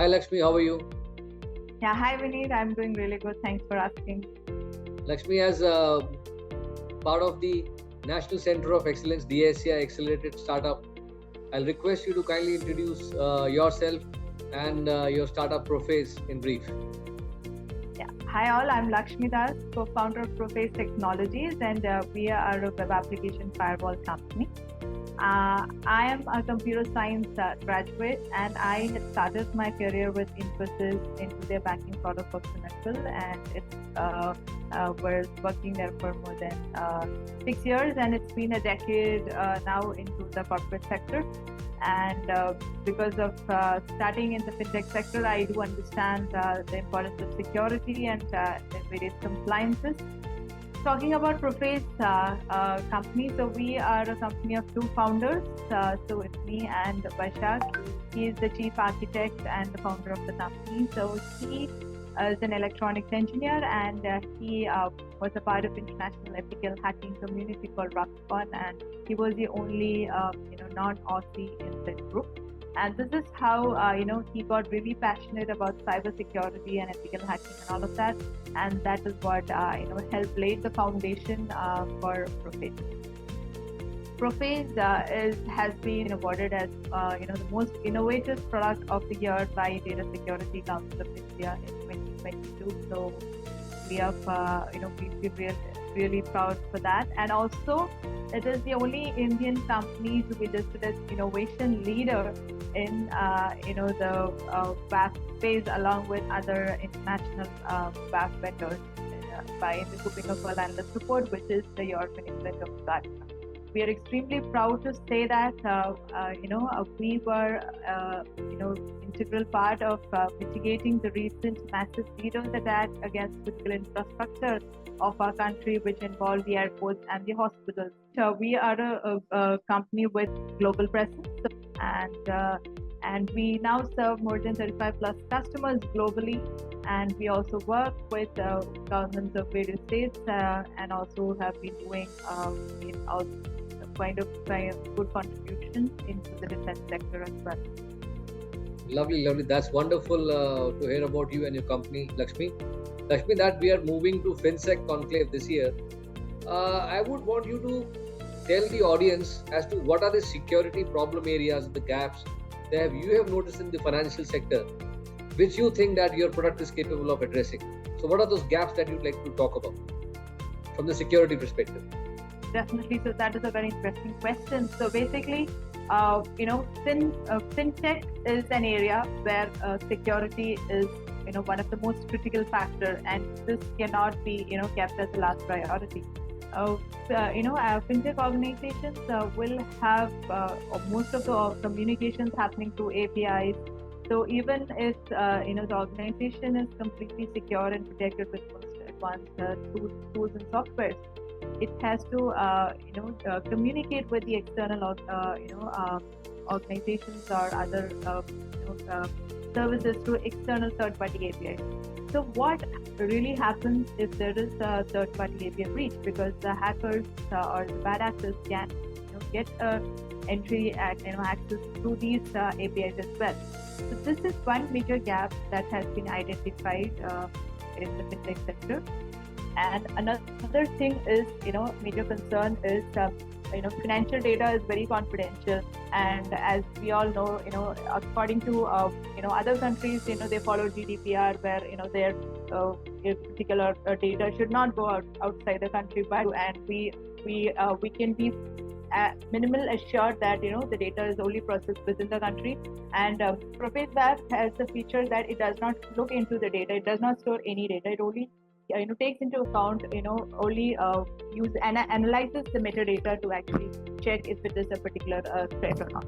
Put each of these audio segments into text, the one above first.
Hi Lakshmi, how are you? Yeah, hi Vineet. I'm doing really good. Thanks for asking. Lakshmi, as part of the National Center of Excellence DSCI Accelerated Startup, I'll request you to kindly introduce yourself and your startup Prophaze in brief. Yeah, hi all. I'm Lakshmi Das, co-founder of Prophaze Technologies, and we are a web application firewall company. I am a computer science graduate, and I had started my career with Infosys into their banking product of Financial, and it's was working there for more than 6 years, and it's been a decade now into the corporate sector. And because of starting in the fintech sector, I do understand the importance of security and the various compliances. Talking about Prophaze company, so we are a company of two founders. So it's me and Vaishak. He is the chief architect and the founder of the company. So he is an electronics engineer, and he was a part of international ethical hacking community called Ruxcon, and he was the only non-Aussie in the group. And this is how he got really passionate about cybersecurity and ethical hacking and all of that, and that is what helped lay the foundation for Prophaze. Prophaze has been awarded as the most innovative product of the year by Data Security Council of India in 2022. So we have we're really proud for that, and also it is the only Indian company to be listed as innovation leader in the WAF space, along with other international WAF vendors by the grouping of World Analyst Report, which is the European equivalent of that. We are extremely proud to say that we were integral part of mitigating the recent massive DDoS attack against critical infrastructure of our country, which involved the airports and the hospitals. We are a company with global presence, and we now serve more than 35 plus customers globally, and we also work with governments of various states and also have been doing kind of good contribution into the defense sector as well. Lovely. That's wonderful to hear about you and your company, Lakshmi. Lakshmi, that we are moving to Finsec conclave this year. I would want you to tell the audience as to what are the security problem areas, the gaps that you have noticed in the financial sector, which you think that your product is capable of addressing. So what are those gaps that you'd like to talk about from the security perspective? Definitely. So that is a very interesting question. So basically, fintech is an area where security is one of the most critical factor, and this cannot be kept as the last priority. Fintech organizations will have most of the communications happening through APIs. So even if the organization is completely secure and protected with most advanced tools and softwares, it has to communicate with the external organizations or other services through external third-party APIs. So what really happens if there is a third-party API breach? Because the hackers or the bad actors can get entry access through these APIs as well. So this is one major gap that has been identified in the fintech sector. And another thing is, major concern is, financial data is very confidential. And as we all know, according to, other countries, they follow GDPR, where, their particular data should not go outside the country. And we can be minimal assured that, the data is only processed within the country. And Prophaze WAF has the feature that it does not look into the data. It does not store any data. It only takes into account, only use and analyzes the metadata to actually check if it is a particular threat or not.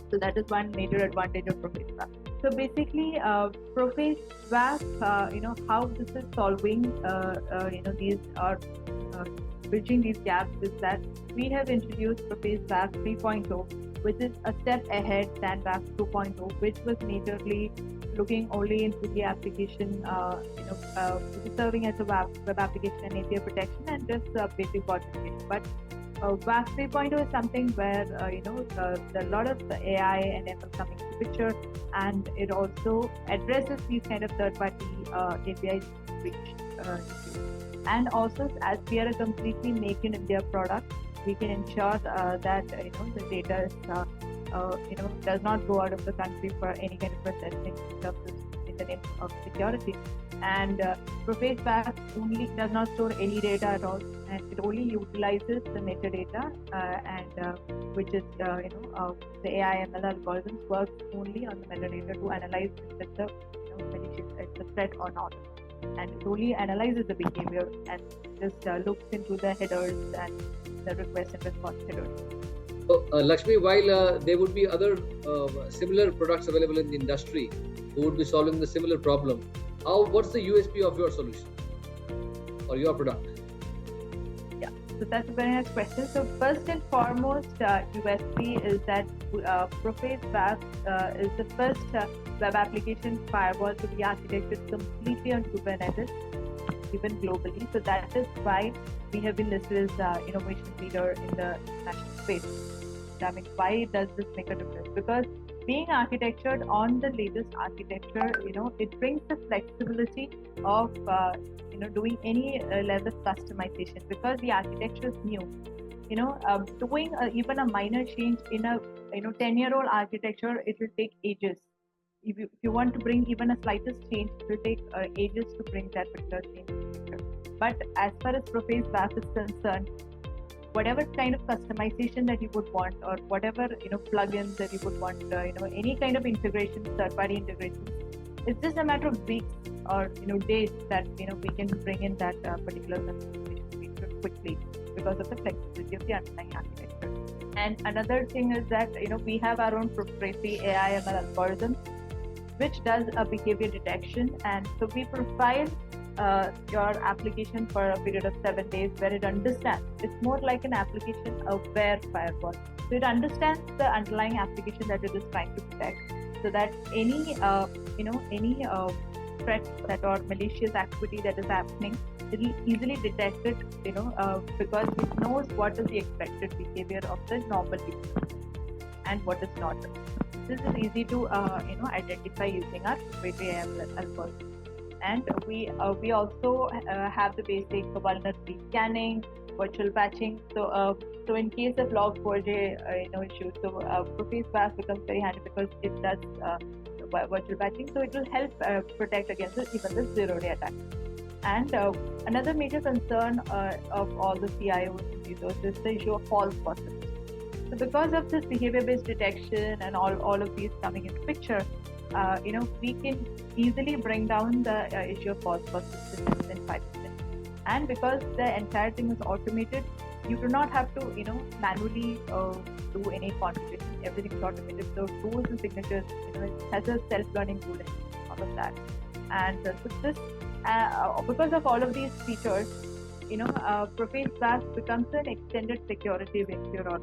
So that is one major advantage of Prophaze WAF. So basically, Prophaze WAF, how this is solving, these are bridging these gaps is that we have introduced Prophaze WAF 3.0, which is a step ahead than WAF 2.0, which was majorly looking only into the application, serving as a web application and API protection and just basic authentication. But WAF 3.0 is something where a lot of the AI and ML coming into picture, and it also addresses these kind of third-party APIs breach issues. And also, as we are a completely Make in India product, we can ensure that the data is does not go out of the country for any kind of processing in the name of security. And Prophaze WAF only does not store any data at all, and it only utilizes the metadata, which is the AI ML algorithms works only on the metadata to analyze if it's a malicious, it's a threat or not, and it only analyzes the behavior and just looks into the headers and the request and response headers. So, Lakshmi, while there would be other similar products available in the industry who would be solving the similar problem, what's the USP of your solution or your product? Yeah, so that's a very nice question. So first and foremost, USP is that Prophaze WAF is the first web application firewall to be architected completely on Kubernetes, even globally. So that is why we have been listed as innovation leader in the national space. I mean, why does this make a difference? Because being architectured on the latest architecture, it brings the flexibility of doing any level of customization, because the architecture is new. Doing even a minor change in a 10-year-old architecture, it will take ages. If you want to bring even a slightest change, it will take ages to bring that particular change. But as far as Prophaze WAF is concerned, whatever kind of customization that you would want, or whatever plugins that you would want, any kind of integration, third-party integrations, it's just a matter of weeks or days that we can bring in that particular customization feature quickly because of the flexibility of the underlying architecture. And another thing is that we have our own proprietary AI ML algorithm, which does a behavior detection, and so we profile your application for a period of 7 days, where it understands. It's more like an application aware firewall. So it understands the underlying application that it is trying to protect, so that any threat that or malicious activity that is happening, it will easily detect it, because it knows what is the expected behavior of the normal user and what is not. This is easy to identify using our proprietary algorithm. And we also have the basic vulnerability scanning, virtual patching. So in case of log4j issue, so Prophaze WAF becomes very handy because it does virtual patching. So it will help protect against even the zero-day attack. And another major concern of all the CIOs and CISOs is the issue of false positives. So because of this behavior-based detection and all of these coming into picture, we can easily bring down the issue of false positives in less than 5%. And because the entire thing is automated, you do not have to, manually do any configuration. Everything is automated. So rules and signatures, it has a self-learning tool and all of that. And so this, because of all of these features, Prophaze WAF becomes an extended security vector.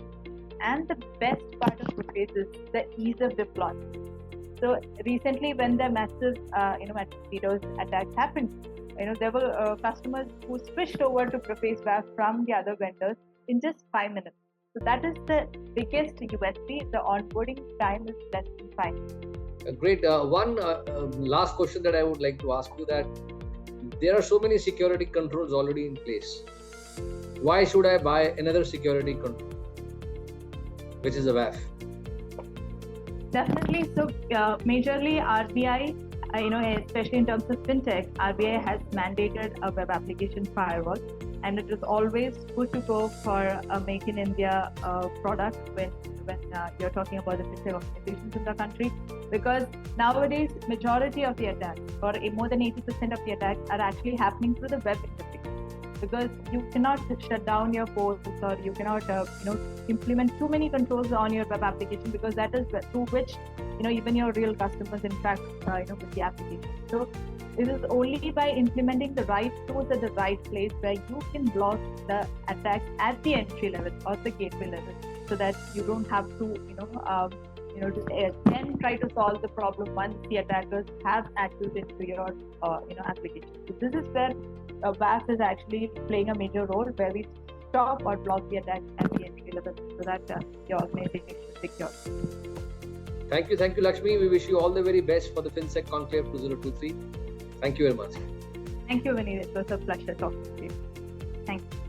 And the best part of Prophaze is the ease of deployment. So recently, when the massive, DDoS attacks happened, there were customers who switched over to Prophaze WAF from the other vendors in just 5 minutes. So that is the biggest USP. The onboarding time is less than 5 minutes. Great. One last question that I would like to ask you, that there are so many security controls already in place. Why should I buy another security control, which is a WAF? Definitely. So majorly RBI, especially in terms of fintech, RBI has mandated a web application firewall, and it is always good to go for a Make in India product when you're talking about the fintech organizations in the country, because nowadays majority of the attacks, or more than 80% of the attacks, are actually happening through the web interface. Because you cannot shut down your ports, or you cannot implement too many controls on your web application, because that is through which even your real customers interact with the application. So it is only by implementing the right tools at the right place where you can block the attacks at the entry level or the gateway level, so that you don't have to then try to solve the problem once the attackers have access into your application. So this is where WAF is actually playing a major role, where we stop or block the attack at the entry level so that your organization is secure. Thank you, Lakshmi. We wish you all the very best for the Finsec Conclave 2023. Thank you very much. Thank you, Vineet. It was a pleasure talking to you. Thank you.